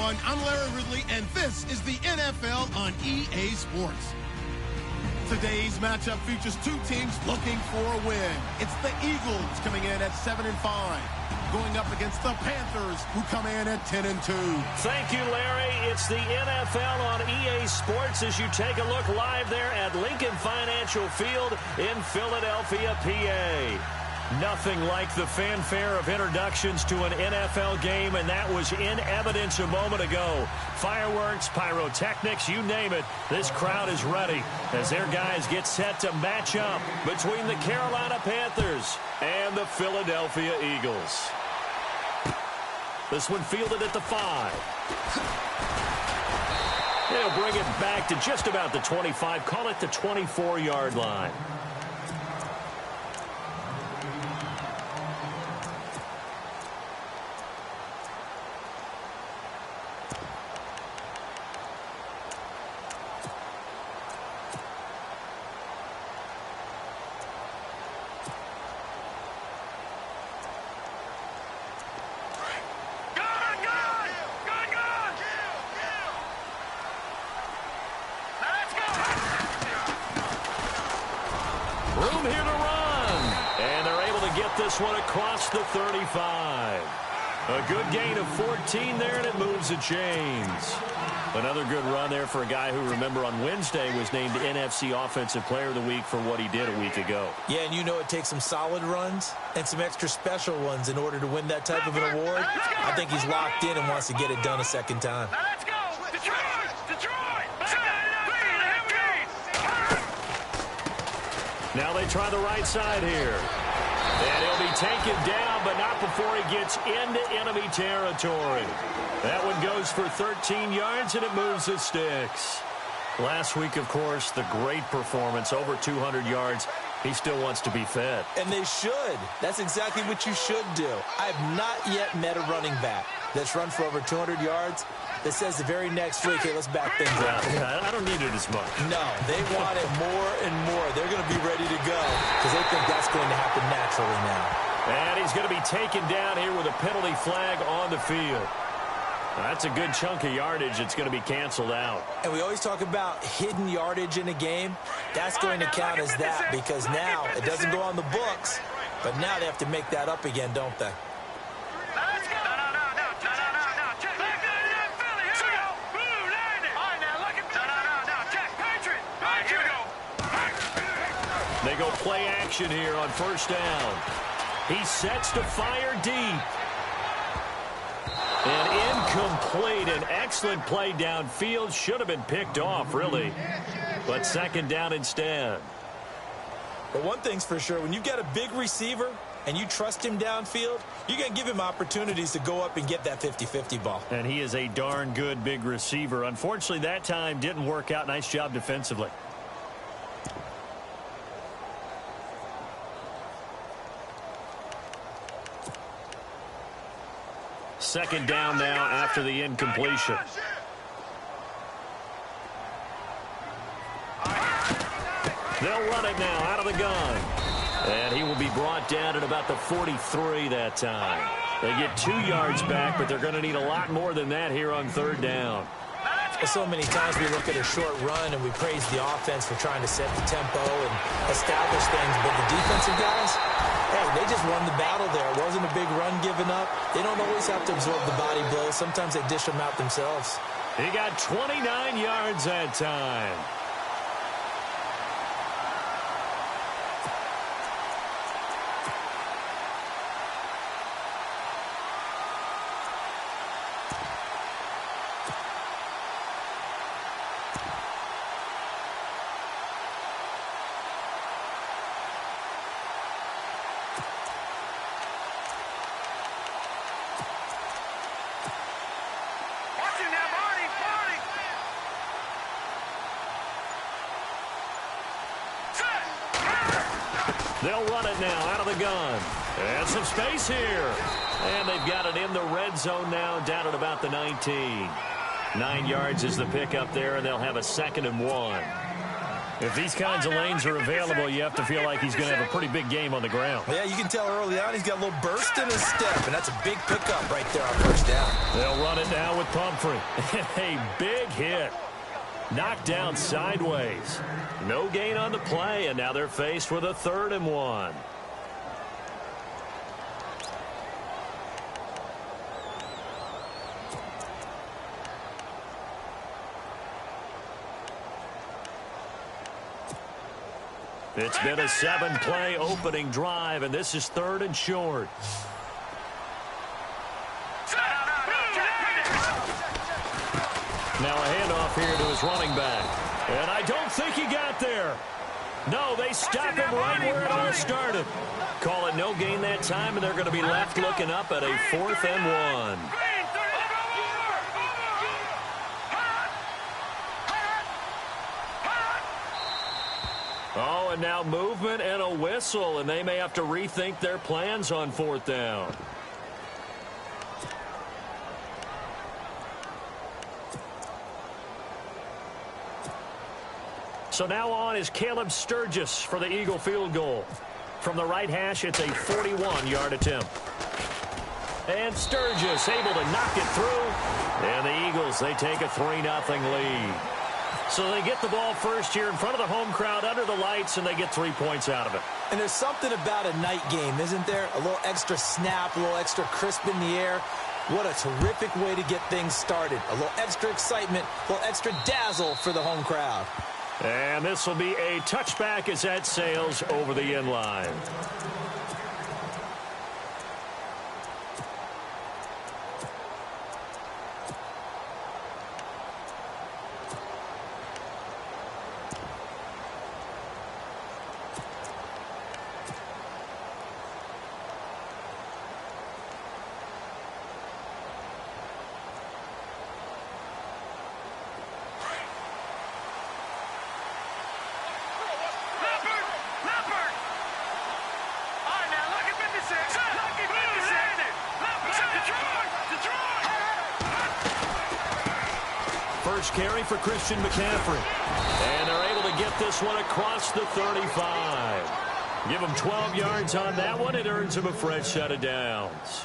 everyone. I'm Larry Ridley, and this is the NFL on EA Sports. Today's matchup features two teams looking for a win. It's the Eagles coming in at 7-5, going up against the Panthers, who come in at 10-2. Thank you, Larry. It's the NFL on EA Sports as you take a look live there at Lincoln Financial Field in Philadelphia, PA. Nothing like the fanfare of introductions to an NFL game, and that was in evidence a moment ago. Fireworks, pyrotechnics, you name it. This crowd is ready as their guys get set to match up between the Carolina Panthers and the Philadelphia Eagles. This one fielded at the 5. They'll bring it back to just about the 25, call it the 24-yard line. Room here to run. And they're able to get this one across the 35. A good gain of 14 there, and it moves the chains. Another good run there for a guy who, remember, on Wednesday was named NFC Offensive Player of the Week for what he did a week ago. Yeah, and you know it takes some solid runs and some extra special ones in order to win that type of an award. I think he's locked in and wants to get it done a second time. Let's go! Detroit! Detroit! Now they try the right side here. And he'll be taken down, but not before he gets into enemy territory. That one goes for 13 yards, and it moves the sticks. Last week, of course, the great performance, over 200 yards. He still wants to be fed. And they should. That's exactly what you should do. I have not yet met a running back that's run for over 200 yards that says the very next week, hey, let's back things up. Yeah, I don't need it as much. No, they want it more and more. They're going to be ready to go because they think that's going to happen naturally now. And he's going to be taken down here with a penalty flag on the field. That's a good chunk of yardage. It's going to be canceled out. And we always talk about hidden yardage in a game. That's going to count as that because now it doesn't go on the books, but now they have to make that up again, don't they? They go play action here on first down. He sets to fire deep. And incomplete. An excellent play downfield. Should have been picked off, really. But second down instead. But one thing's for sure, when you've got a big receiver and you trust him downfield, you're going to give him opportunities to go up and get that 50-50 ball. And he is a darn good big receiver. Unfortunately, that time didn't work out. Nice job defensively. Second down now after the incompletion. They'll run it now out of the gun. And he will be brought down at about the 43 that time. They get 2 yards back, but they're going to need a lot more than that here on third down. So many times we look at a short run and we praise the offense for trying to set the tempo and establish things, but the defensive guys, hey, they just won the battle there. It wasn't a big run given up. They don't always have to absorb the body blows. Sometimes they dish them out themselves. He got 29 yards that time. They'll run it now out of the gun. And some space here. And they've got it in the red zone now, down at about the 19. 9 yards is the pickup there, and they'll have a 2nd and 1. If these kinds of lanes are available, you have to feel like he's going to have a pretty big game on the ground. Yeah, you can tell early on he's got a little burst in his step, and that's a big pickup right there on first down. They'll run it now with Pumphrey. A big hit. Knocked down sideways. No gain on the play, and now they're faced with a 3rd and 1. It's been a 7-play opening drive, and this is 3rd and short. Now a handoff here to his running back. And I don't think he got there. No, they stop him right where it all started. Call it no gain that time, and they're going to be left looking up at a 4th and 1. Oh, and now movement and a whistle, and they may have to rethink their plans on 4th down. So now on is Caleb Sturgis for the Eagle field goal. From the right hash, it's a 41-yard attempt. And Sturgis able to knock it through. And the Eagles, they take a 3-0 lead. So they get the ball first here in front of the home crowd under the lights, and they get 3 points out of it. And there's something about a night game, isn't there? A little extra snap, a little extra crisp in the air. What a terrific way to get things started. A little extra excitement, a little extra dazzle for the home crowd. And this will be a touchback as that sails over the end line. First carry for Christian McCaffrey. And they're able to get this one across the 35. Give him 12 yards on that one. It earns him a fresh set of downs.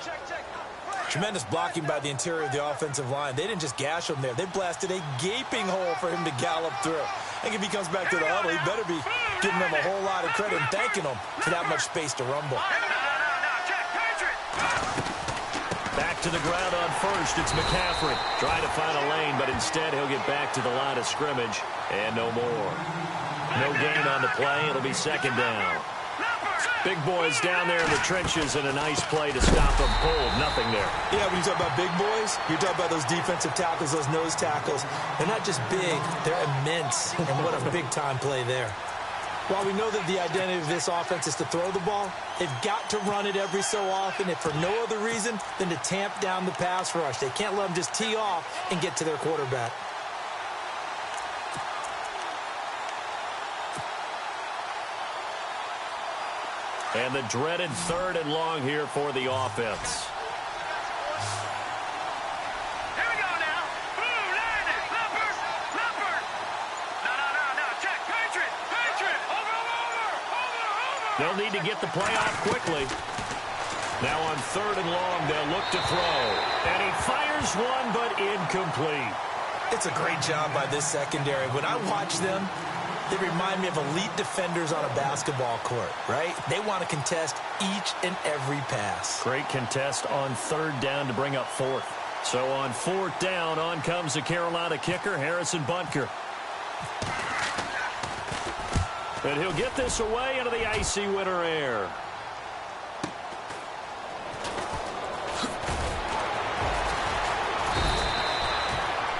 Tremendous blocking by the interior of the offensive line. They didn't just gash him there. They blasted a gaping hole for him to gallop through. I think if he comes back to the huddle, he better be giving them a whole lot of credit and thanking them for that much space to rumble. Back to the ground on first. It's McCaffrey. Trying to find a lane, but instead he'll get back to the line of scrimmage and no more. No gain on the play. It'll be 2nd down. Big boys down there in the trenches, and a nice play to stop them cold. Nothing there. Yeah, when you talk about big boys, you're talking about those defensive tackles, those nose tackles. They're not just big, they're immense. And what a big-time play there. While we know that the identity of this offense is to throw the ball, they've got to run it every so often, if for no other reason than to tamp down the pass rush. They can't let them just tee off and get to their quarterback. And the dreaded 3rd and long here for the offense. Here we go now. Boom, land it. Leopard. No. Check. Patriot. Over. They'll need to get the play off quickly. Now on 3rd and long, they'll look to throw. And he fires one, but incomplete. It's a great job by this secondary. When I watch them, they remind me of elite defenders on a basketball court, right? They want to contest each and every pass. Great contest on 3rd down to bring up 4th. So on 4th down, on comes the Carolina kicker, Harrison Butker. And he'll get this away into the icy winter air.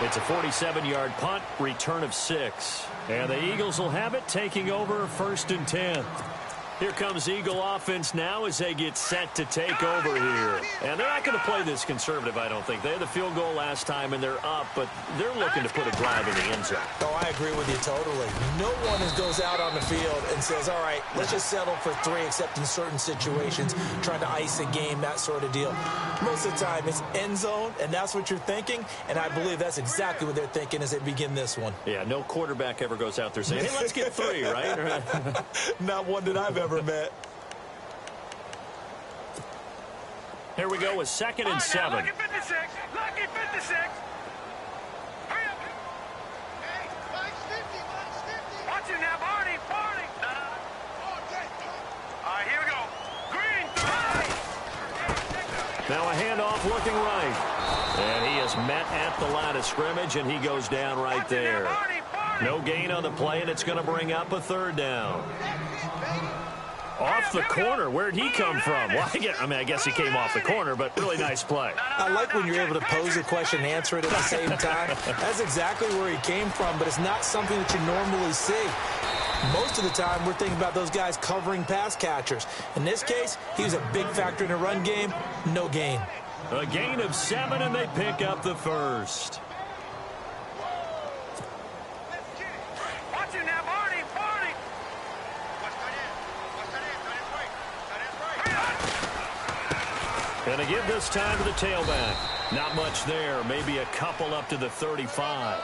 It's a 47-yard punt, return of 6. And the Eagles will have it, taking over 1st and 10. Here comes Eagle offense now as they get set to take over here. And Yeah, they're not going to play this conservative, I don't think. They had the field goal last time, and they're up, but they're looking to put a drive in the end zone. Oh, I agree with you totally. No one goes out on the field and says, all right, let's just settle for 3, except in certain situations, trying to ice a game, that sort of deal. Most of the time, it's end zone, and that's what you're thinking, and I believe that's exactly what they're thinking as they begin this one. Yeah, no quarterback ever goes out there saying, hey, let's get 3, right? Not one that I've ever met. Here we go with 2nd and 7. Lucky 56. Lucky 56. Hurry up. Hey, Mike's 50. Mike's 50. Watch it now, Barney. Barney. All right, here we go. Green. Now a handoff looking right. And he is met at the line of scrimmage, and he goes down right there. No gain on the play, and it's going to bring up a 3rd down. Off the corner. Where'd he come from? Well, I guess he came off the corner, but really nice play. I like when you're able to pose a question and answer it at the same time. That's exactly where he came from, but it's not something that you normally see. Most of the time, we're thinking about those guys covering pass catchers. In this case, he was a big factor in the run game. No gain. A gain of 7, and they pick up the 1st. Watch it now, Barney. Barney. Going to give this time to the tailback. Not much there. Maybe a couple up to the 35.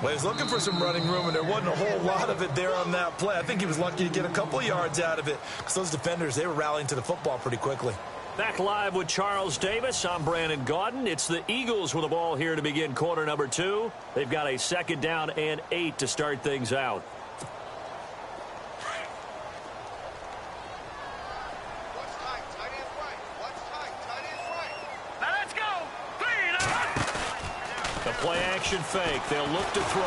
Well, he was looking for some running room, and there wasn't a whole lot of it there on that play. I think he was lucky to get a couple yards out of it, because those defenders, they were rallying to the football pretty quickly. Back live with Charles Davis. I'm Brandon Gaudin. It's the Eagles with the ball here to begin quarter number 2. They've got a 2nd down and 8 to start things out. Play-action fake. They'll look to throw.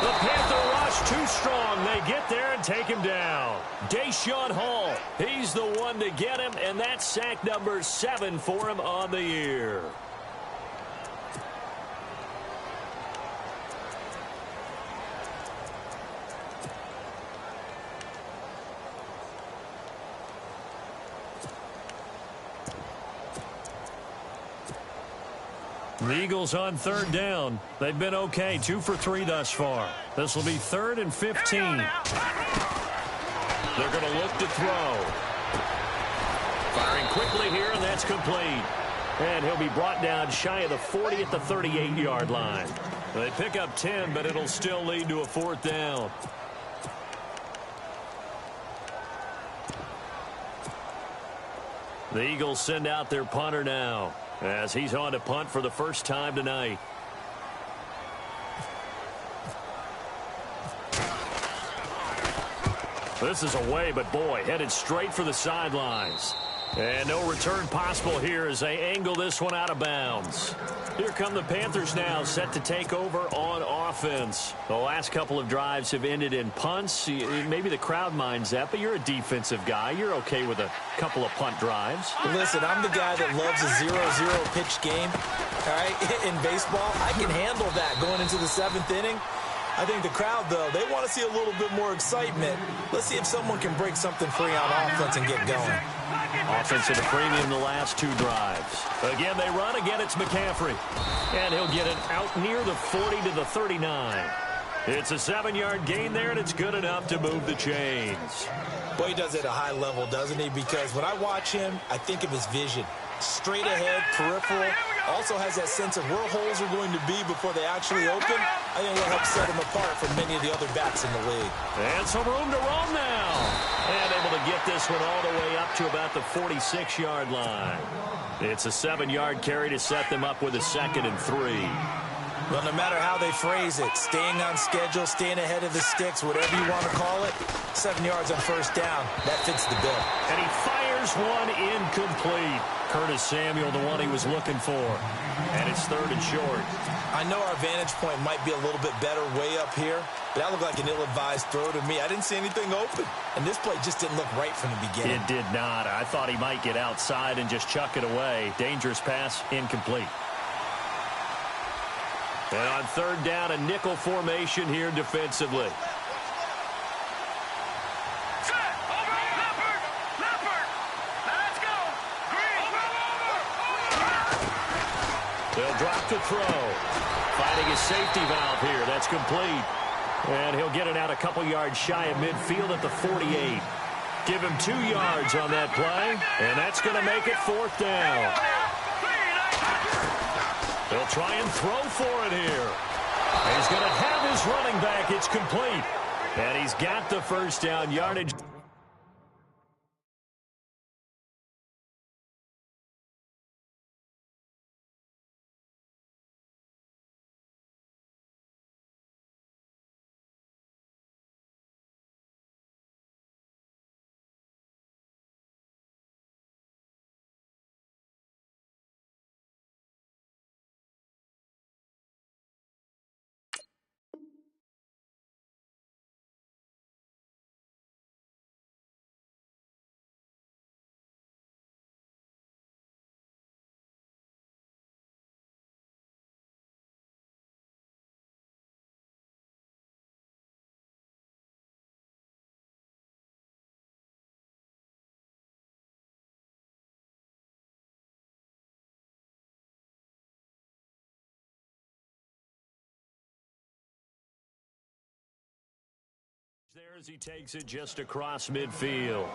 The Panther rush too strong. They get there and take him down. Deshaun Hall. He's the one to get him, and that's sack number 7 for him on the year. The Eagles on 3rd down. They've been okay, 2 for 3 thus far. This will be 3rd and 15. They're going to look to throw. Firing quickly here, and that's complete. And he'll be brought down shy of the 40 at the 38-yard line. They pick up 10, but it'll still lead to a 4th down. The Eagles send out their punter now, as he's on to punt for the first time tonight. This is away, but boy, headed straight for the sidelines. And no return possible here as they angle this one out of bounds. Here come the Panthers now, set to take over on offense. The last couple of drives have ended in punts. Maybe the crowd minds that, but you're a defensive guy. You're okay with a couple of punt drives. Listen, I'm the guy that loves a 0-0 pitch game. All right, in baseball, I can handle that going into the 7th inning. I think the crowd, though, they want to see a little bit more excitement. Let's see if someone can break something free on offense and get going. Offense at a premium the last 2 drives. Again, they run. Again, it's McCaffrey. And he'll get it out near the 40 to the 39. It's a 7-yard gain there, and it's good enough to move the chains. Boy, he does it at a high level, doesn't he? Because when I watch him, I think of his vision. Straight ahead, peripheral. Also has that sense of where holes are going to be before they actually open. I think it'll help set him apart from many of the other backs in the league. And some room to roam now. And able to get this one all the way up to about the 46-yard line. It's a 7-yard carry to set them up with a 2nd and 3. Well, no matter how they phrase it, staying on schedule, staying ahead of the sticks, whatever you want to call it, 7 yards on 1st down, that fits the bill. And he fires one incomplete. Curtis Samuel, the one he was looking for. And it's 3rd and short. I know our vantage point might be a little bit better way up here, but that looked like an ill-advised throw to me. I didn't see anything open, and this play just didn't look right from the beginning. It did not. I thought he might get outside and just chuck it away. Dangerous pass, incomplete. And on 3rd down, a nickel formation here defensively. They'll drop to throw. Finding his safety valve here. That's complete. And he'll get it out a couple yards shy of midfield at the 48. Give him 2 yards on that play, and that's going to make it 4th down. They'll try and throw for it here. And he's going to have his running back. It's complete. And he's got the first down yardage. There as he takes it just across midfield.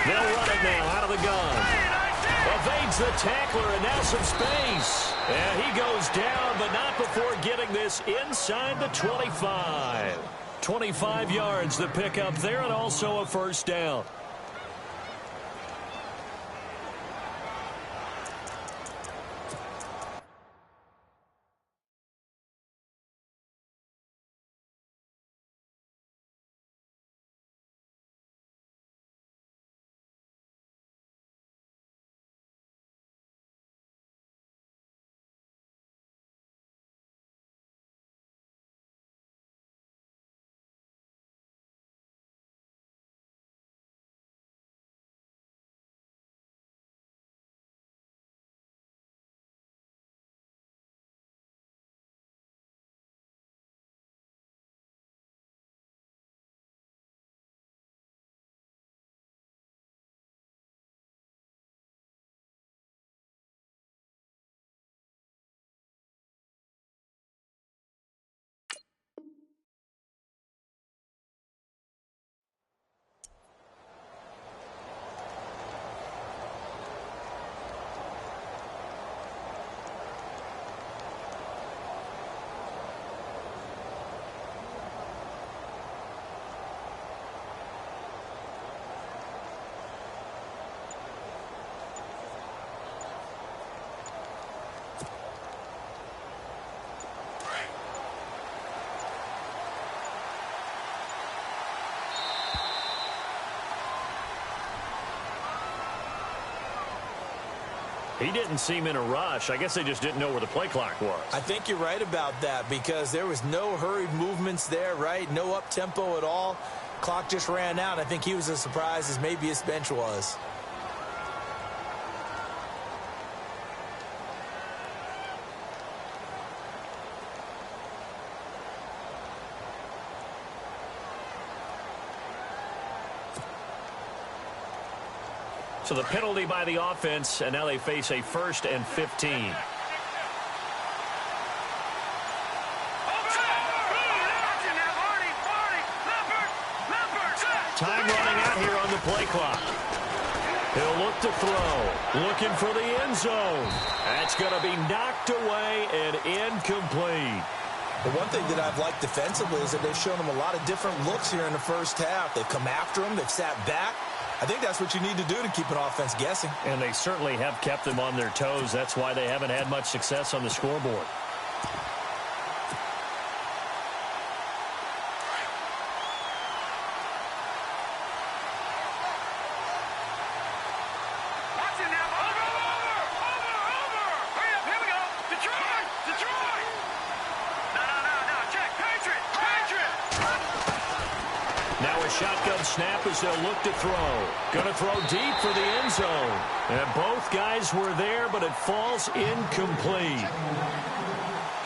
They'll run it now out of the gun. Evades the tackler, and now some space. And he goes down, but not before getting this inside the 25. 25 yards the pickup there, and also a first down. He didn't seem in a rush. I guess they just didn't know where the play clock was. I think you're right about that because there was no hurried movements there, right? No up-tempo at all. Clock just ran out. I think he was as surprised as maybe his bench was. So the penalty by the offense, and now they face a 1st and 15. Time running out here on the play clock. He'll look to throw. Looking for the end zone. That's going to be knocked away and incomplete. The one thing that I've liked defensively is that they've shown him a lot of different looks here in the first half. They've come after him. They've sat back. I think that's what you need to do to keep an offense guessing. And they certainly have kept them on their toes. That's why they haven't had much success on the scoreboard. Shotgun snap as they'll look to throw. Going to throw deep for the end zone. And both guys were there, but it falls incomplete.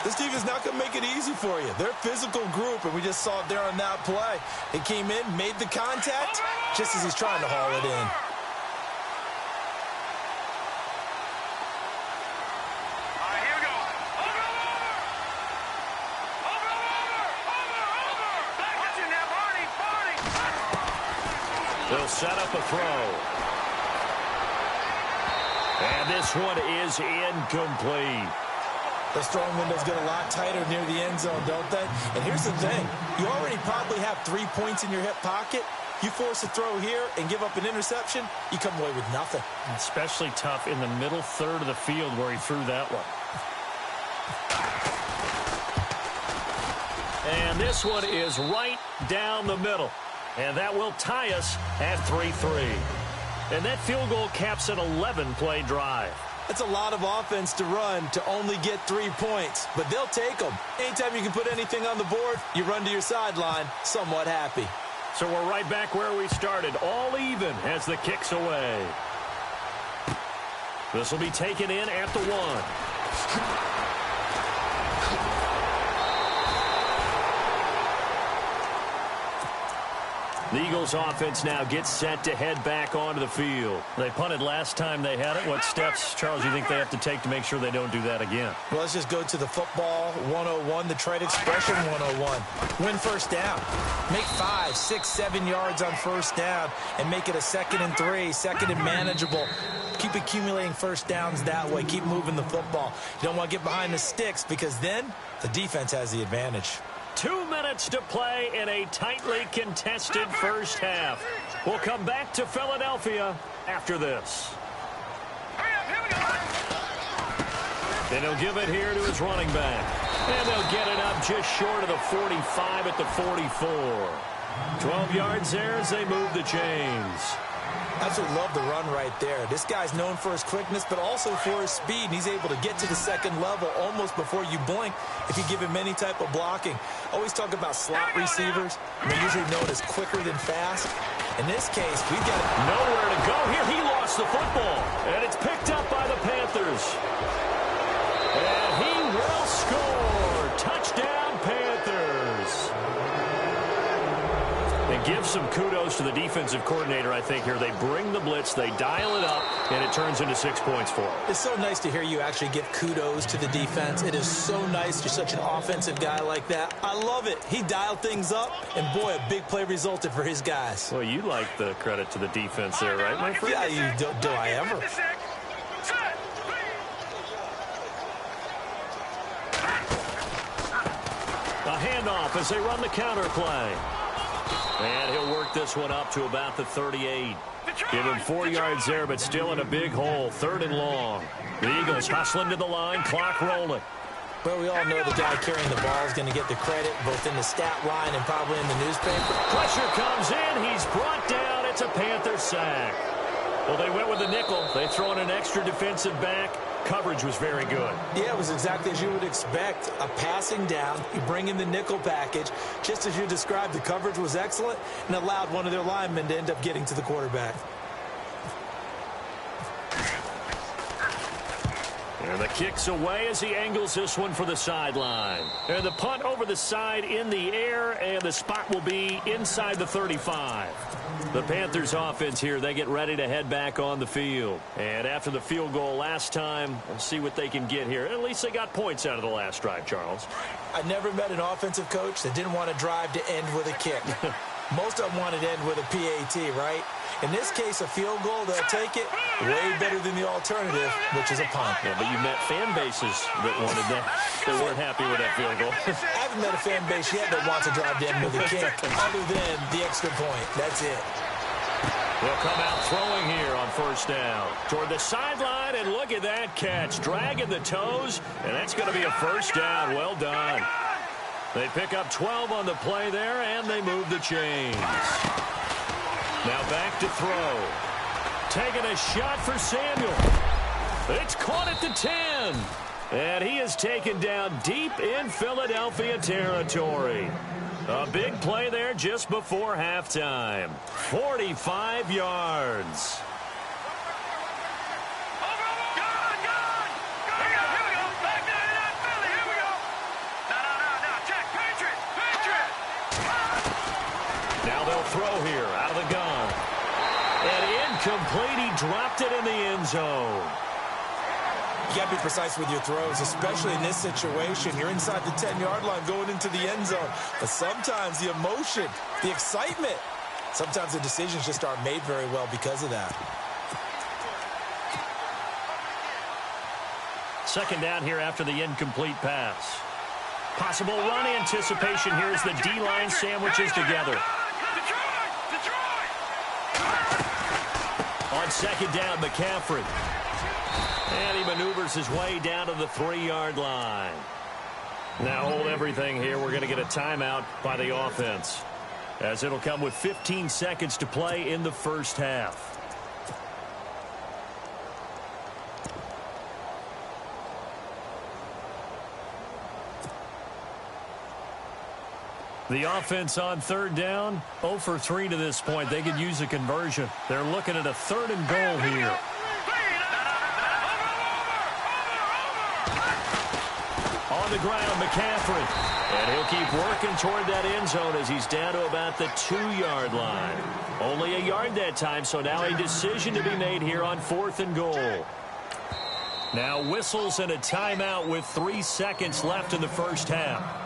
This defense is not going to make it easy for you. They're a physical group, and we just saw it there on that play. It came in, made the contact, just as he's trying to haul it in. They'll set up a throw. And this one is incomplete. Those throwing windows get a lot tighter near the end zone, don't they? And here's the thing. You already probably have 3 points in your hip pocket. You force a throw here and give up an interception, you come away with nothing. Especially tough in the middle third of the field where he threw that one. And this one is right down the middle. And that will tie us at 3-3. And that field goal caps an 11-play drive. That's a lot of offense to run to only get 3 points, but they'll take them. Anytime you can put anything on the board, you run to your sideline somewhat happy. So we're right back where we started, all even as the kick's away. This will be taken in at the 1. The Eagles offense now gets set to head back onto the field. They punted last time they had it. What steps, Charles, do you think they have to take to make sure they don't do that again? Well, let's just go to the football 101, the trade expression 101. Win first down. Make 5, 6, 7 yards on first down and make it a 2nd and 3, 2nd and manageable. Keep accumulating first downs that way. Keep moving the football. You don't want to get behind the sticks because then the defense has the advantage. 2 minutes to play in a tightly contested first half. We'll come back to Philadelphia after this. And he'll give it here to his running back. And they'll get it up just short of the 45 at the 44. 12 yards there as they move the chains. Absolutely love the run right there. This guy's known for his quickness, but also for his speed. And he's able to get to the second level almost before you blink if you give him any type of blocking. Always talk about slot receivers. They're usually known as quicker than fast. In this case, we've got nowhere to go here. He lost the football, and it's picked up by the Panthers. And he will score. Touchdown, Panthers. And give some kudos to the defensive coordinator, I think, here. They bring the blitz, they dial it up, and it turns into 6 points for them. It's so nice to hear you actually give kudos to the defense. It is so nice. You're such an offensive guy like that. I love it. He dialed things up, and boy, a big play resulted for his guys. Well, you like the credit to the defense there, right, my friend? Yeah, do I ever? A handoff as they run the counter play. And he'll work this one up to about the 38. Give him 4 yards there, but still in a big hole. 3rd and long. The Eagles hustling to the line, clock rolling. Well, we all know the guy carrying the ball is going to get the credit, both in the stat line and probably in the newspaper. Pressure comes in. He's brought down. It's a Panther sack. Well, they went with the nickel. They throw in an extra defensive back. Coverage was very good. Yeah, it was exactly as you would expect. A passing down, you bring in the nickel package. Just as you described, the coverage was excellent and allowed one of their linemen to end up getting to the quarterback. And the kick's away as he angles this one for the sideline. And the punt over the side in the air, and the spot will be inside the 35. The Panthers offense here, they get ready to head back on the field. And after the field goal last time, we'll see what they can get here. At least they got points out of the last drive, Charles. I never met an offensive coach that didn't want to drive to end with a kick. Most of them wanted to end with a PAT, right? In this case, a field goal, they'll take it way better than the alternative, which is a punt. Yeah, but you met fan bases that wanted that. They weren't happy with that field goal. I haven't met a fan base yet that wants to drive to end with a kick, other than the extra point. That's it. They'll come out throwing here on first down. Toward the sideline, and look at that catch. Dragging the toes, and that's going to be a first down. Well done. They pick up 12 on the play there, and they move the chains. Now back to throw. Taking a shot for Samuel. It's caught at the 10. And he is taken down deep in Philadelphia territory. A big play there just before halftime. 45 yards. Now they'll throw here out of the gun. And incomplete. He dropped it in the end zone. You got to be precise with your throws, especially in this situation. You're inside the 10-yard line going into the end zone. But sometimes the emotion, the excitement, sometimes the decisions just aren't made very well because of that. Second down here after the incomplete pass. Possible run anticipation here as the D-line sandwiches together. On second down, McCaffrey. And he maneuvers his way down to the 3-yard line. Now hold everything here. We're going to get a timeout by the offense, as it'll come with 15 seconds to play in the first half. The offense on third down, 0 for 3 to this point. They could use a conversion. They're looking at a 3rd and goal here. On the ground, McCaffrey. And he'll keep working toward that end zone as he's down to about the 2-yard line. Only a yard that time, so now a decision to be made here on 4th and goal. Now whistles and a timeout with 3 seconds left in the first half.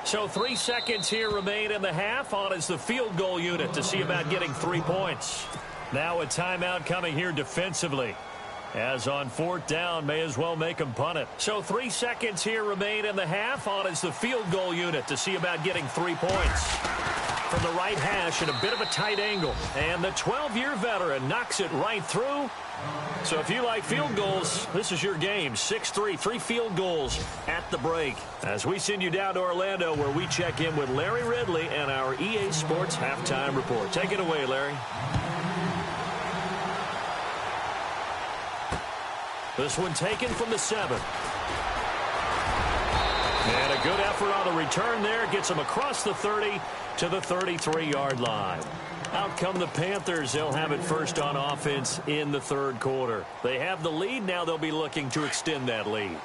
So 3 seconds here remain in the half. On is the field goal unit to see about getting 3 points. Now a timeout coming here defensively. As on 4th down, may as well make them punt it. So 3 seconds here remain in the half. On is the field goal unit to see about getting 3 points. From the right hash at a bit of a tight angle. And the 12-year veteran knocks it right through. So if you like field goals, this is your game. 6-3, 3 field goals at the break. As we send you down to Orlando, where we check in with Larry Ridley and our EA Sports Halftime Report. Take it away, Larry. This one taken from the 7. And a good effort on the return there. Gets him across the 30 to the 33-yard line. Out come the Panthers. They'll have it first on offense in the 3rd quarter. They have the lead. Now they'll be looking to extend that lead.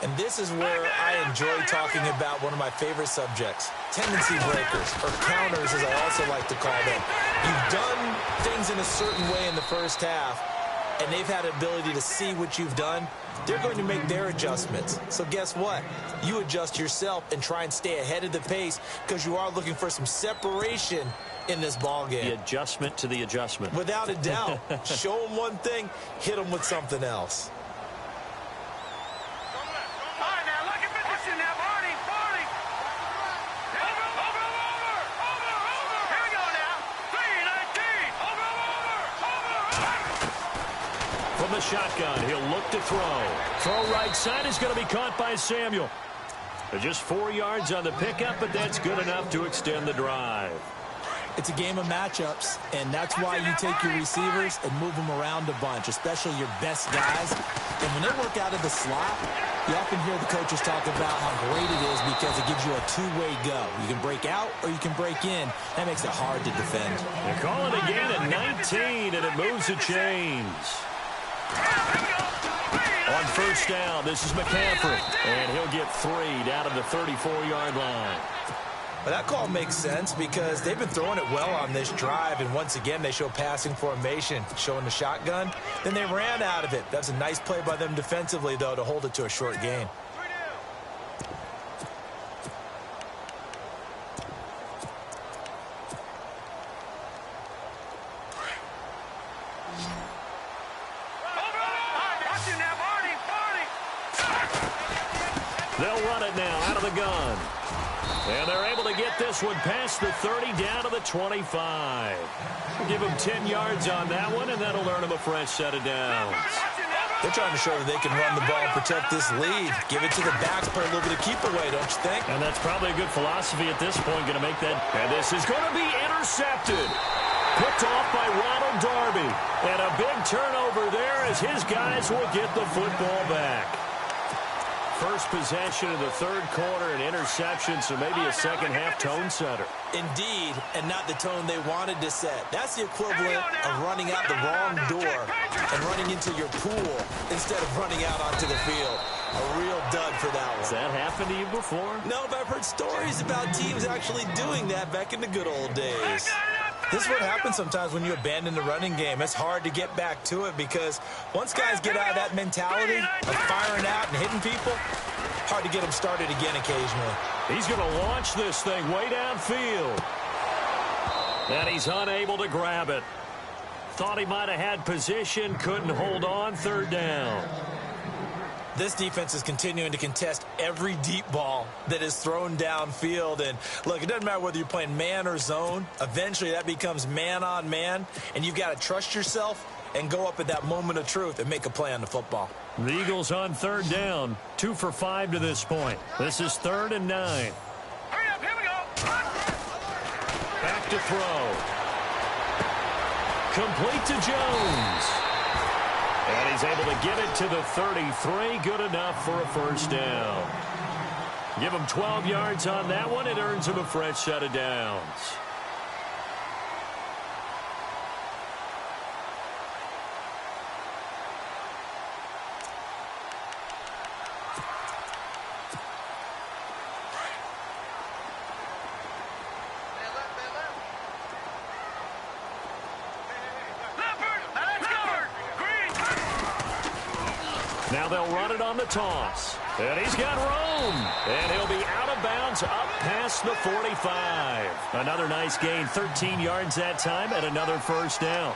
And this is where I enjoy talking about one of my favorite subjects, tendency breakers, or counters as I also like to call them. You've done things in a certain way in the first half, and they've had an ability to see what you've done. They're going to make their adjustments. So guess what? You adjust yourself and try and stay ahead of the pace because you are looking for some separation in this ball game. The adjustment to the adjustment. Without a doubt. Show them one thing, hit them with something else. From the shotgun, he'll look to throw. Throw right side is going to be caught by Samuel. Just 4 yards on the pickup, but that's good enough to extend the drive. It's a game of matchups, and that's why you take your receivers and move them around a bunch, especially your best guys. And when they work out of the slot, you often hear the coaches talk about how great it is because it gives you a two-way go. You can break out or you can break in. That makes it hard to defend. They call it a gain of 19, and it moves the chains. On first down, this is McCaffrey, and he'll get 3 down to the 34-yard line. Well, that call makes sense because they've been throwing it well on this drive, and once again, they show passing formation, showing the shotgun. Then they ran out of it. That's a nice play by them defensively, though, to hold it to a short gain. They'll run it now out of the gun. And they're able to get this one past the 30 down to the 25. Give them 10 yards on that one, and that'll earn them a fresh set of downs. They're trying to show that they can run the ball and protect this lead. Give it to the backs, put a little bit of keep away, don't you think? And that's probably a good philosophy at this point, going to make that. And this is going to be intercepted. Picked off by Ronald Darby. And a big turnover there as his guys will get the football back. First possession of the third quarter, an interception, so maybe a second-half tone setter. Indeed, and not the tone they wanted to set. That's the equivalent of running out the wrong door and running into your pool instead of running out onto the field. A real dud for that one. Has that happened to you before? No, but I've heard stories about teams actually doing that back in the good old days. This is what happens sometimes when you abandon the running game. It's hard to get back to it because once guys get out of that mentality of firing out and hitting people, hard to get them started again occasionally. He's going to launch this thing way downfield. And he's unable to grab it. Thought he might have had position, couldn't hold on, third down. This defense is continuing to contest every deep ball that is thrown downfield. And, look, it doesn't matter whether you're playing man or zone. Eventually, that becomes man-on-man, and you've got to trust yourself and go up at that moment of truth and make a play on the football. The Eagles on third down, 2 for 5 to this point. This is 3rd and 9. Hurry up, here we go. Back to throw. Complete to Jones. And he's able to get it to the 33. Good enough for a first down. Give him 12 yards on that one. It earns him a fresh set of downs. Now they'll run it on the toss. And he's got room. And he'll be out of bounds up past the 45. Another nice gain, 13 yards that time, and another first down.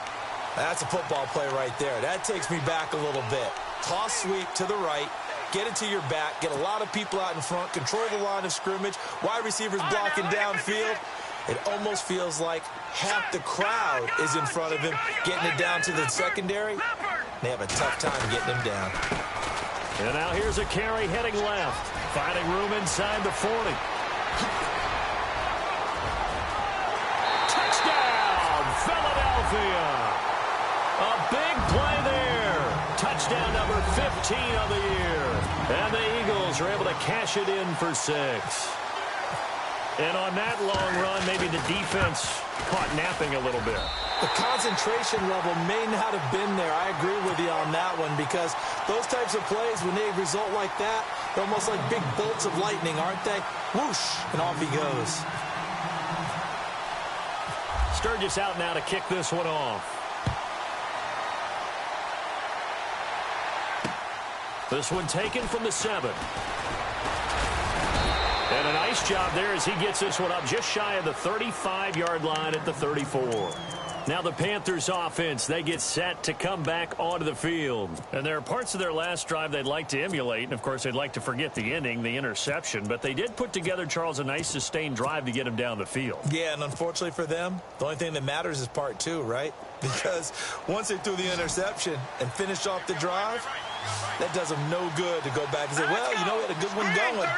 That's a football play right there. That takes me back a little bit. Toss sweep to the right. Get it to your back. Get a lot of people out in front. Control the line of scrimmage. Wide receivers blocking downfield. It almost feels like half the crowd is in front of him, getting it down to the secondary. They have a tough time getting him down. And now here's a carry heading left. Finding room inside the 40. Touchdown, Philadelphia. A big play there. Touchdown number 15 of the year. And the Eagles are able to cash it in for 6. And on that long run, maybe the defense caught napping a little bit. The concentration level may not have been there. I agree with you on that one because those types of plays, when they result like that, they're almost like big bolts of lightning, aren't they? Whoosh, and off he goes. Sturgis out now to kick this one off. This one taken from the 7. And a nice job there as he gets this one up just shy of the 35-yard line at the 34. Now the Panthers offense, they get set to come back onto the field. And there are parts of their last drive they'd like to emulate. And, of course, they'd like to forget the ending, the interception. But they did put together, Charles, a nice sustained drive to get him down the field. Yeah, and unfortunately for them, the only thing that matters is part 2, right? Because once they threw the interception and finished off the drive, that does them no good to go back and say, well, you know, we had a good one going.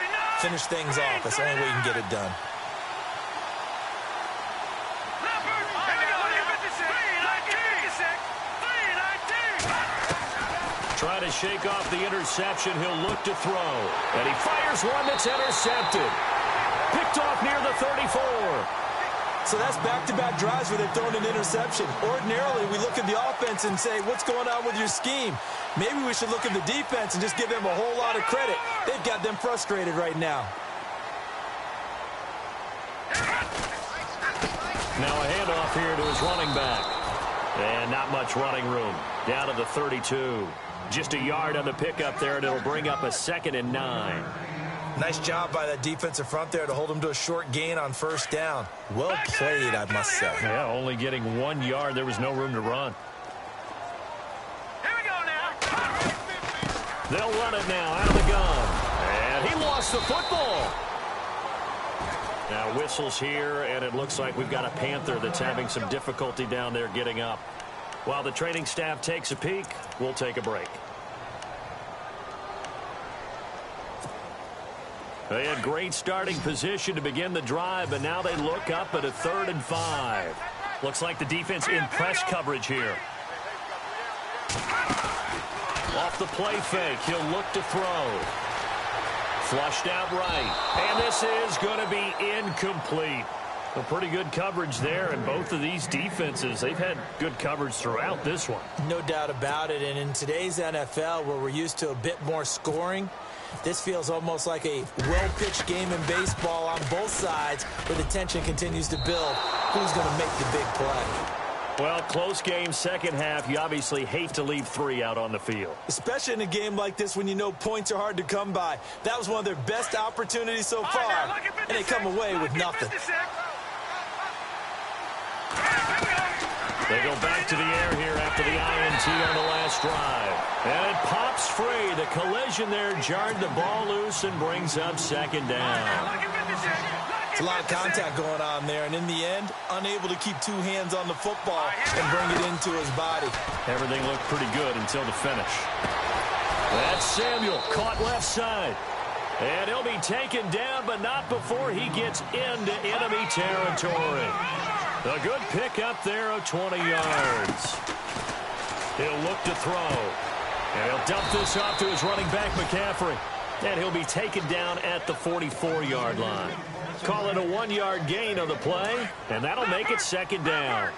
Finish things off. That's the only way you can get it done. Trying to shake off the interception. He'll look to throw. And he fires one that's intercepted. Picked off near the 34. So that's back-to-back drives where they've thrown an interception. Ordinarily, we look at the offense and say, what's going on with your scheme? Maybe we should look at the defense and just give them a whole lot of credit. They've got them frustrated right now. Now a handoff here to his running back. And not much running room. Down to the 32. Just a yard on the pickup there, and it'll bring up a 2nd and 9. Nice job by that defensive front there to hold him to a short gain on first down. Well played, I must say. Yeah, only getting 1 yard. There was no room to run. Here we go now. They'll run it now out of the gun. And he lost the football. Now whistles here, and it looks like we've got a Panther that's having some difficulty down there getting up. While the training staff takes a peek, we'll take a break. They had great starting position to begin the drive, but now they look up at a 3rd and 5. Looks like the defense in press coverage here. Off the play fake, he'll look to throw. Flushed out right, and this is going to be incomplete. A pretty good coverage there, and both of these defenses, they've had good coverage throughout this one. No doubt about it, and in today's NFL, where we're used to a bit more scoring, this feels almost like a well-pitched game in baseball on both sides, where the tension continues to build. Who's going to make the big play? Well, close game, second half. You obviously hate to leave 3 out on the field. Especially in a game like this when you know points are hard to come by. That was one of their best opportunities so far, and they come away with nothing. They go back to the air here after the INT on the last drive. And it pops free. The collision there jarred the ball loose and brings up 2nd down. It's a lot of contact going on there, and in the end, unable to keep 2 hands on the football and bring it into his body. Everything looked pretty good until the finish. That's Samuel, caught left side. And he'll be taken down, but not before he gets into enemy territory. A good pick up there of 20 yards. He'll look to throw. And he'll dump this off to his running back, McCaffrey. And he'll be taken down at the 44-yard line. Call it a 1-yard gain on the play, and that'll make it 2nd down.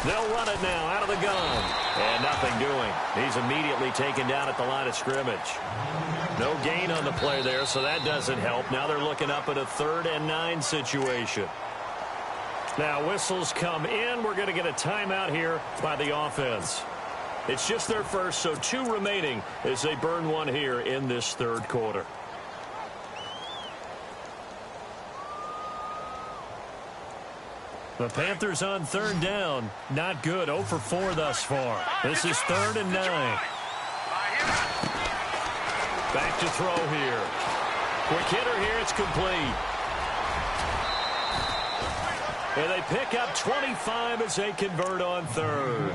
They'll run it now out of the gun. And nothing doing. He's immediately taken down at the line of scrimmage. No gain on the play there, so that doesn't help. Now they're looking up at a 3rd and 9 situation. Now whistles come in. We're going to get a timeout here by the offense. It's just their first, so 2 remaining as they burn 1 here in this 3rd quarter. The Panthers on 3rd down. Not good. 0 for 4 thus far. This is 3rd and 9. Back to throw here. Quick hitter here. It's complete. And they pick up 25 as they convert on 3rd.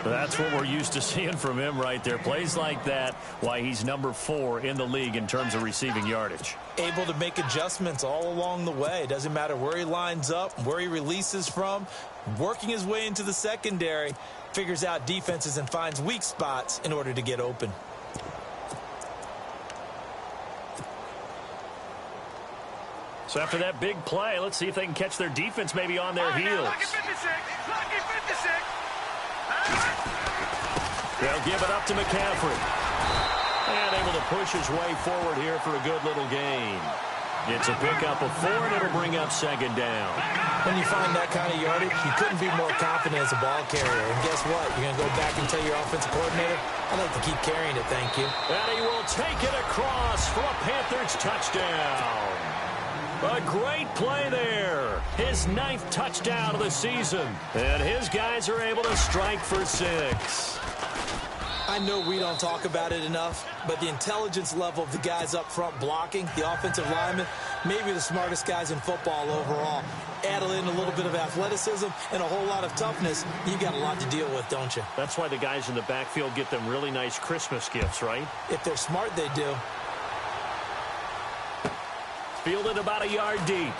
That's what we're used to seeing from him right there. Plays like that, why he's number 4 in the league in terms of receiving yardage. Able to make adjustments all along the way. Doesn't matter where he lines up, where he releases from. Working his way into the secondary. Figures out defenses and finds weak spots in order to get open. So after that big play, let's see if they can catch their defense maybe on their heels. They'll give it up to McCaffrey. And able to push his way forward here for a good little gain. It's a pickup of 4, and it'll bring up 2nd down. When you find that kind of yardage, you couldn't be more confident as a ball carrier. And guess what? You're going to go back and tell your offensive coordinator, I'd like to keep carrying it, thank you. And he will take it across for a Panthers touchdown. A great play there. His 9th touchdown of the season. And his guys are able to strike for 6. I know we don't talk about it enough, but the intelligence level of the guys up front blocking, the offensive linemen, maybe the smartest guys in football overall. Add in a little bit of athleticism and a whole lot of toughness, you got a lot to deal with, don't you? That's why the guys in the backfield get them really nice Christmas gifts, right? If they're smart, they do. Fielded about a yard deep.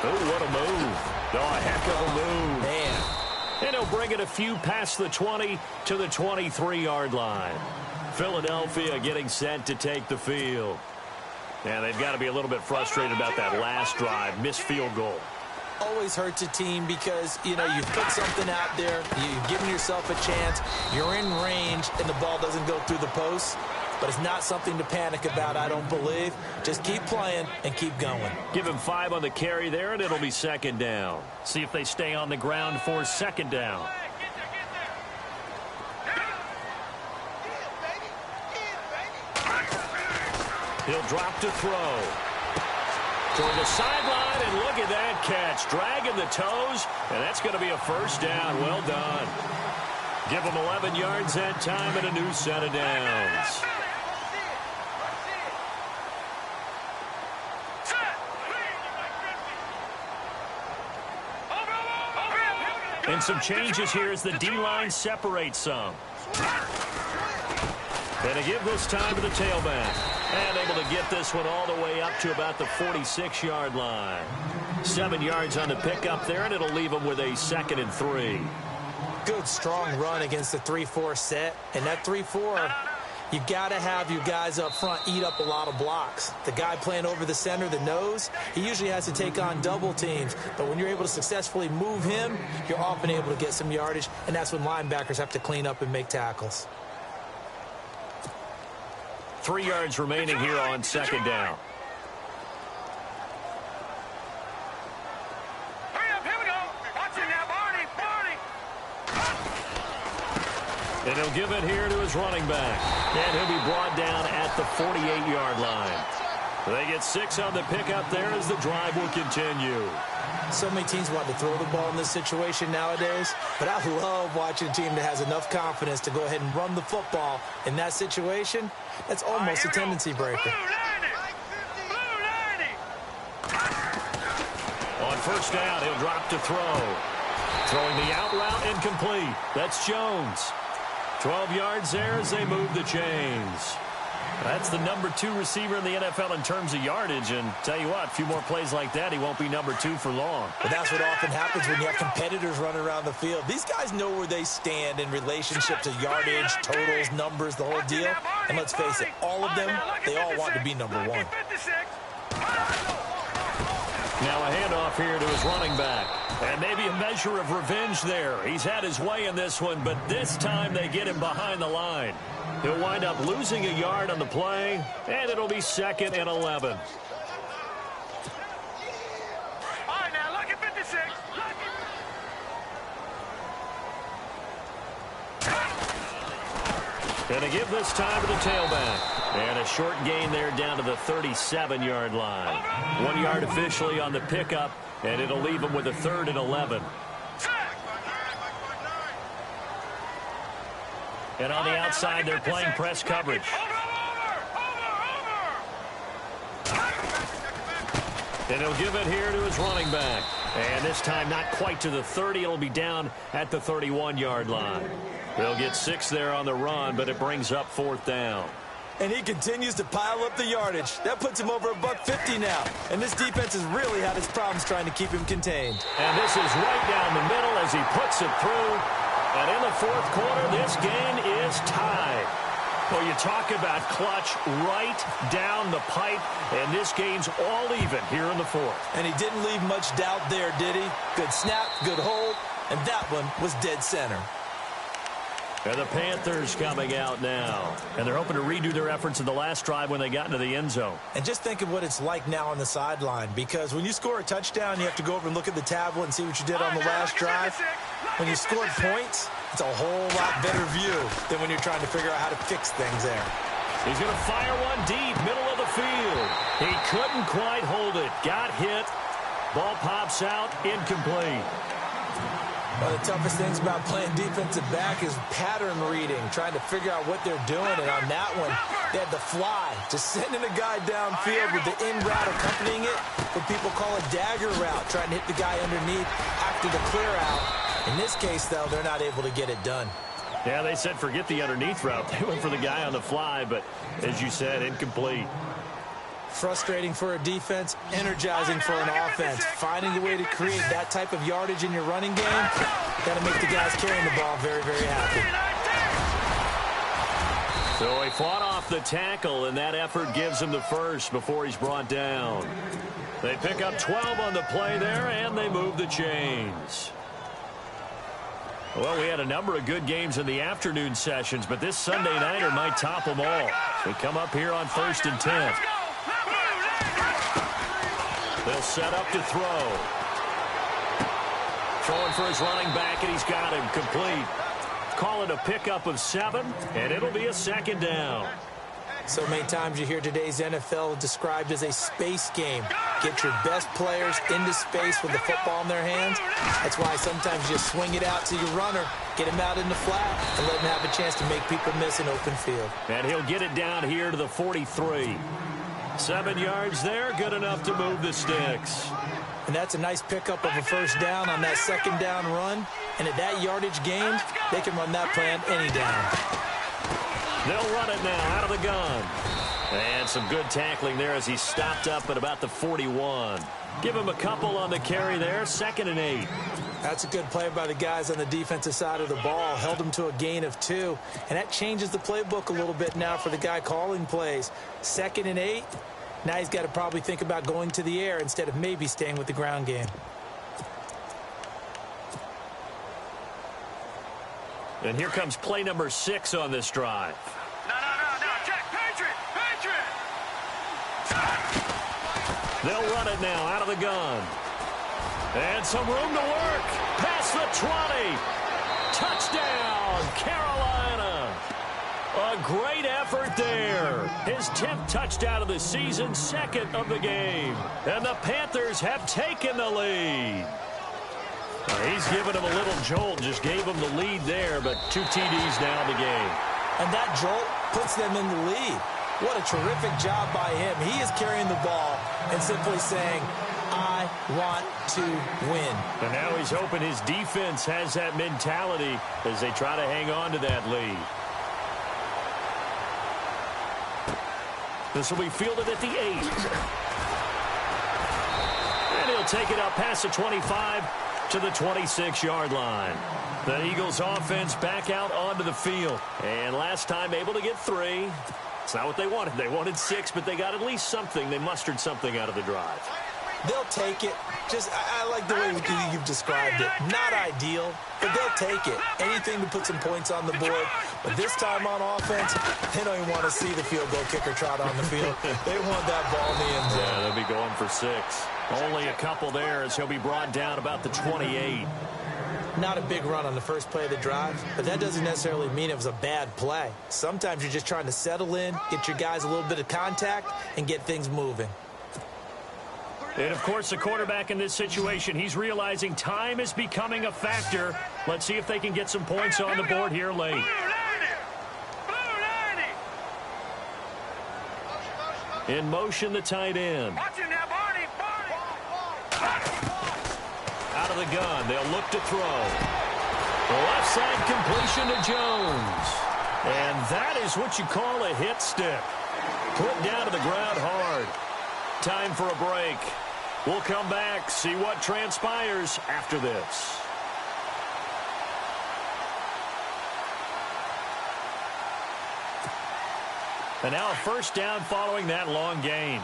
Oh, what a move. Oh, a heck of a move. Man. And he'll bring it a few past the 20 to the 23-yard line. Philadelphia getting set to take the field. And they've got to be a little bit frustrated about that last drive, missed field goal. Always hurts a team because, you know, you've put something out there, you've given yourself a chance, you're in range, and the ball doesn't go through the post. But it's not something to panic about, I don't believe. Just keep playing and keep going. Give him 5 on the carry there, and it'll be second down. See if they stay on the ground for second down. He'll drop to throw. Toward the sideline, and look at that catch. Dragging the toes, and that's going to be a first down. Well done. Give him 11 yards that time and a new set of downs. And some changes here as the D-line separates some. And to give this time to the tailback. And able to get this one all the way up to about the 46-yard line. 7 yards on the pickup there, and it'll leave them with a 2nd and 3. Good, strong run against the 3-4 set. And that 3-4, you got to have your guys up front eat up a lot of blocks. The guy playing over the center, the nose, he usually has to take on double teams. But when you're able to successfully move him, you're often able to get some yardage, and that's when linebackers have to clean up and make tackles. 3 yards remaining here on second down. And he'll give it here to his running back. And he'll be brought down at the 48-yard line. They get 6 on the pickup there as the drive will continue. So many teams want to throw the ball in this situation nowadays, but I love watching a team that has enough confidence to go ahead and run the football in that situation. That's almost a tendency breaker. On first down, he'll drop to throw. Throwing the out route incomplete. That's Jones. 12 yards there as they move the chains. That's the number 2 receiver in the NFL in terms of yardage. And tell you what, a few more plays like that, he won't be number 2 for long. But that's what often happens when you have competitors running around the field. These guys know where they stand in relationship to yardage, totals, numbers, the whole deal. And let's face it, all of them, they all want to be number 1. Now a handoff here to his running back. And maybe a measure of revenge there. He's had his way in this one, but this time they get him behind the line. He'll wind up losing a yard on the play, and it'll be 2nd and 11. All right, now look at 56. And to give this time to the tailback. And a short gain there down to the 37-yard line. 1 yard officially on the pickup, and it'll leave him with a 3rd and 11. And on the outside, they're playing press coverage. And he'll give it here to his running back. And this time not quite to the 30. It'll be down at the 31-yard line. They'll get 6 there on the run, but it brings up 4th down. And he continues to pile up the yardage. That puts him over $150 now. And this defense has really had its problems trying to keep him contained. And this is right down the middle as he puts it through. And in the 4th quarter, this game is tied. Well, you talk about clutch right down the pipe, and this game's all even here in the 4th. And he didn't leave much doubt there, did he? Good snap, good hold, and that one was dead center. And the Panthers coming out now. And they're hoping to redo their efforts in the last drive when they got into the end zone. And just think of what it's like now on the sideline, because when you score a touchdown, you have to go over and look at the tablet and see what you did on the last drive. When you scored points, it's a whole lot better view than when you're trying to figure out how to fix things there. He's going to fire one deep, middle of the field. He couldn't quite hold it. Got hit. Ball pops out, incomplete. One of the toughest things about playing defensive back is pattern reading, trying to figure out what they're doing. And on that one, they had the fly, just sending a guy downfield with the in route accompanying it. What people call a dagger route, trying to hit the guy underneath after the clear out. In this case, though, they're not able to get it done. Yeah, they said forget the underneath route. They went for the guy on the fly, but as you said, incomplete. Frustrating for a defense, energizing for an offense. Finding a way to create that type of yardage in your running game, that'll make the guys carrying the ball very, very happy. So he fought off the tackle, and that effort gives him the first before he's brought down. They pick up 12 on the play there, and they move the chains. Well, we had a number of good games in the afternoon sessions, but this Sunday nighter might top them all. We come up here on 1st and 10. They'll set up to throw. Throwing for his running back, and he's got him complete. Call it a pickup of 7, and it'll be a 2nd down. So many times you hear today's NFL described as a space game. Get your best players into space with the football in their hands. That's why sometimes you swing it out to your runner, get him out in the flat, and let him have a chance to make people miss an open field. And he'll get it down here to the 43. 7 yards there, good enough to move the sticks. And that's a nice pickup of a 1st down on that 2nd down run. And at that yardage gained, they can run that play on any down. They'll run it now out of the gun. And some good tackling there as he stopped up at about the 41. Give him a couple on the carry there, 2nd and 8. That's a good play by the guys on the defensive side of the ball. Held him to a gain of 2. And that changes the playbook a little bit now for the guy calling plays. 2nd and 8. Now he's got to probably think about going to the air instead of maybe staying with the ground game. And here comes play number 6 on this drive. No. Check. Patriot. They'll run it now out of the gun. And some room to work. Past the 20. Touchdown, Carolina. A great effort there. His 10th touchdown of the season, 2nd of the game. And the Panthers have taken the lead. He's given him a little jolt, just gave him the lead there, but 2 TDs now in the game. And that jolt puts them in the lead. What a terrific job by him. He is carrying the ball and simply saying, I want to win. And now he's hoping his defense has that mentality as they try to hang on to that lead. This will be fielded at the 8. And he'll take it up past the 25 to the 26-yard line. The Eagles offense back out onto the field. And last time able to get 3. It's not what they wanted. They wanted 6, but they got at least something. They mustered something out of the drive. They'll take it. I like the way you've described it. Not ideal, but they'll take it. Anything to put some points on the board. But this time on offense, they don't even want to see the field goal kicker trot on the field. They want that ball in the end zone. Yeah, they'll be going for 6. Only a couple there as he'll be brought down about the 28. Not a big run on the first play of the drive, but that doesn't necessarily mean it was a bad play. Sometimes you're just trying to settle in, get your guys a little bit of contact, and get things moving. And, of course, the quarterback in this situation, he's realizing time is becoming a factor. Let's see if they can get some points on the board here late. In motion, the tight end. Out of the gun, they'll look to throw. Left side completion to Jones. And that is what you call a hit stick. Put down to the ground hard. Time for a break. We'll come back, see what transpires after this. And now a 1st down following that long gain.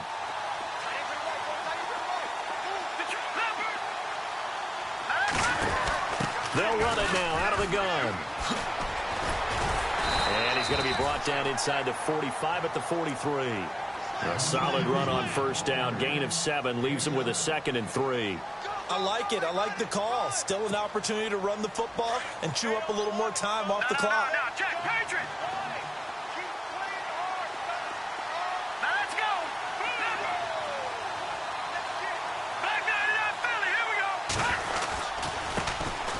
They'll run it now out of the gun. And he's going to be brought down inside the 45 at the 43. A solid run on 1st down. Gain of 7 leaves him with a 2nd and 3. I like it. I like the call. Still an opportunity to run the football and chew up a little more time off the clock.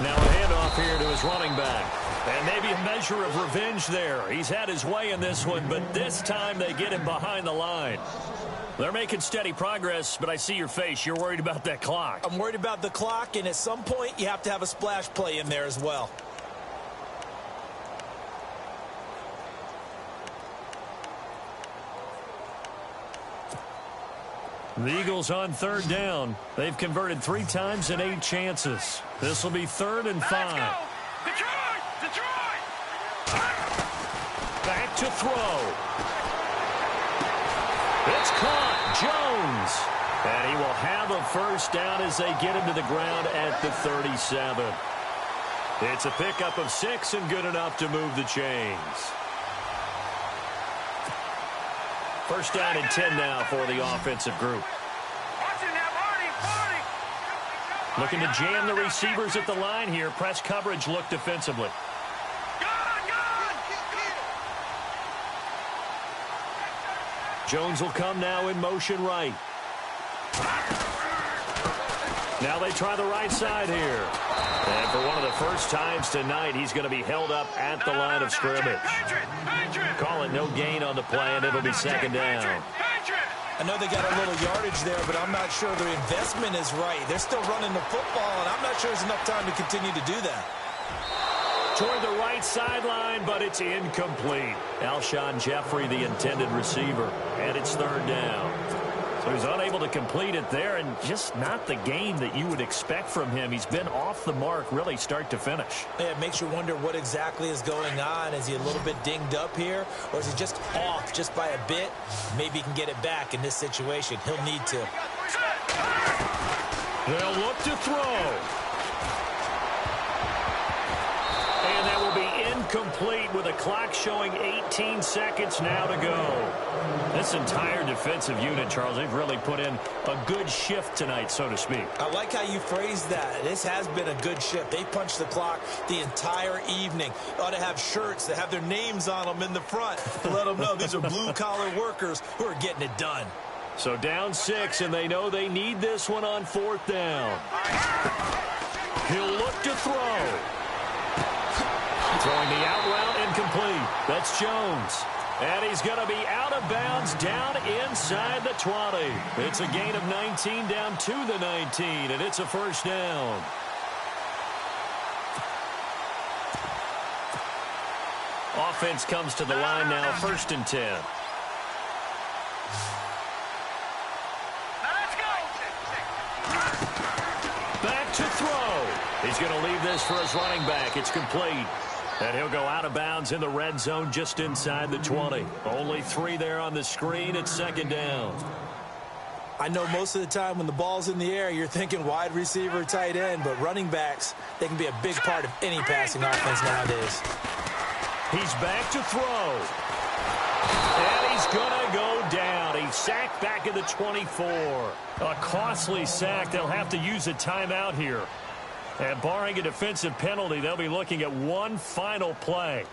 Now a handoff here to his running back. And maybe a measure of revenge there. He's had his way in this one, but this time they get him behind the line. They're making steady progress, but I see your face. You're worried about that clock. I'm worried about the clock, and at some point you have to have a splash play in there as well. The Eagles on third down. They've converted 3 times in 8 chances. This will be 3rd and 5. Detroit! Detroit! Back to throw. It's caught. Jones. And he will have a first down as they get him to the ground at the 37. It's a pickup of 6 and good enough to move the chains. First down and 10 now for the offensive group. Looking to jam the receivers at the line here. Press coverage look defensively. Jones will come now in motion right. Now they try the right side here. And for one of the first times tonight, he's going to be held up at the line of scrimmage. Call it no gain on the play, and it'll be 2nd down. I know they got a little yardage there, but I'm not sure their investment is right. They're still running the football, and I'm not sure there's enough time to continue to do that. Toward the right sideline, but it's incomplete. Alshon Jeffrey, the intended receiver, and it's 3rd down. So he's unable to complete it there, and just not the game that you would expect from him. He's been off the mark really start to finish. Yeah, it makes you wonder what exactly is going on. Is he a little bit dinged up here, or is he just off just by a bit? Maybe he can get it back in this situation. He'll need to. They'll look to throw. And that will be incomplete with a clock showing 18 seconds now to go. This entire defensive unit, Charles, they've really put in a good shift tonight, so to speak. I like how you phrased that. This has been a good shift. They punched the clock the entire evening. Ought to have shirts that have their names on them in the front to let them know these are blue-collar workers who are getting it done. So down 6, and they know they need this one on 4th down. He'll look to throw. Throwing the out route incomplete. That's Jones. And he's going to be out of bounds down inside the 20. It's a gain of 19 down to the 19, and it's a first down. Offense comes to the line now, 1st and 10. Back to throw. He's going to leave this for his running back. It's complete. And he'll go out of bounds in the red zone just inside the 20. Only 3 there on the screen. It's 2nd down. I know most of the time when the ball's in the air, you're thinking wide receiver, tight end, but running backs, they can be a big part of any passing offense nowadays. He's back to throw. And he's going to go down. He's sacked back at the 24. A costly sack. They'll have to use a timeout here. And barring a defensive penalty, they'll be looking at one final play.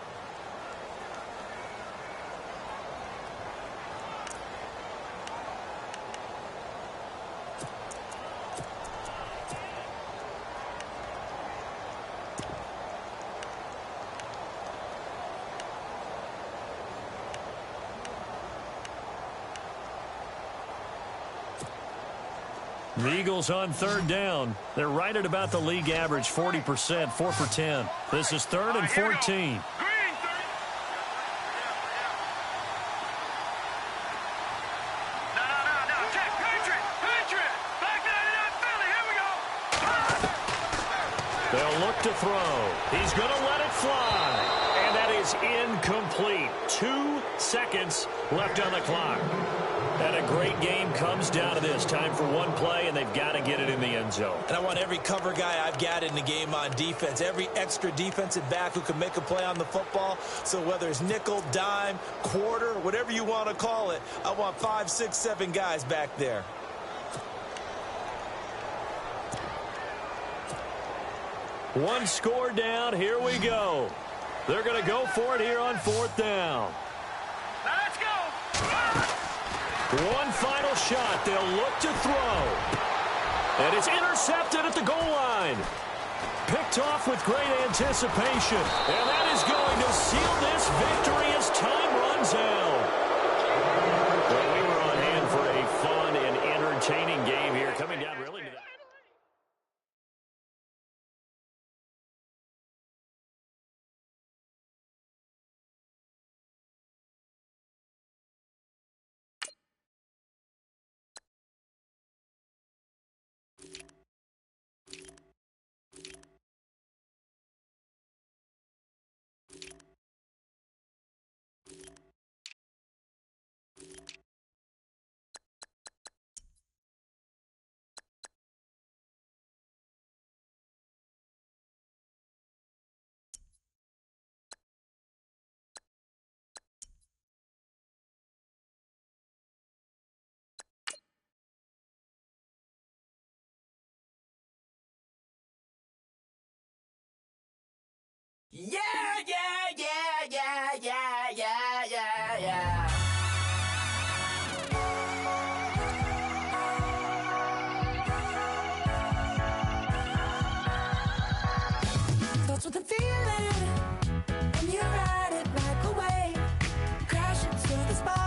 The Eagles on 3rd down. They're right at about the league average, 40%, 4 for 10. This is 3rd and 14. They'll look to throw. He's going to let it fly. And that is incomplete. 2 seconds left on the clock. And a great game comes down to this. Time for one play, and they've got to get it in the end zone. And I want every cover guy I've got in the game on defense, every extra defensive back who can make a play on the football. So whether it's nickel, dime, quarter, whatever you want to call it, I want 5, 6, 7 guys back there. One score down. Here we go. They're going to go for it here on 4th down. Let's go. One final shot. They'll look to throw. And it's intercepted at the goal line. Picked off with great anticipation. And that is going to seal this victory as time runs out. Well, we were on hand for a fun and entertaining game here. Coming down really to that.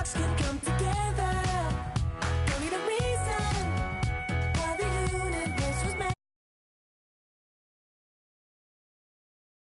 Bucks get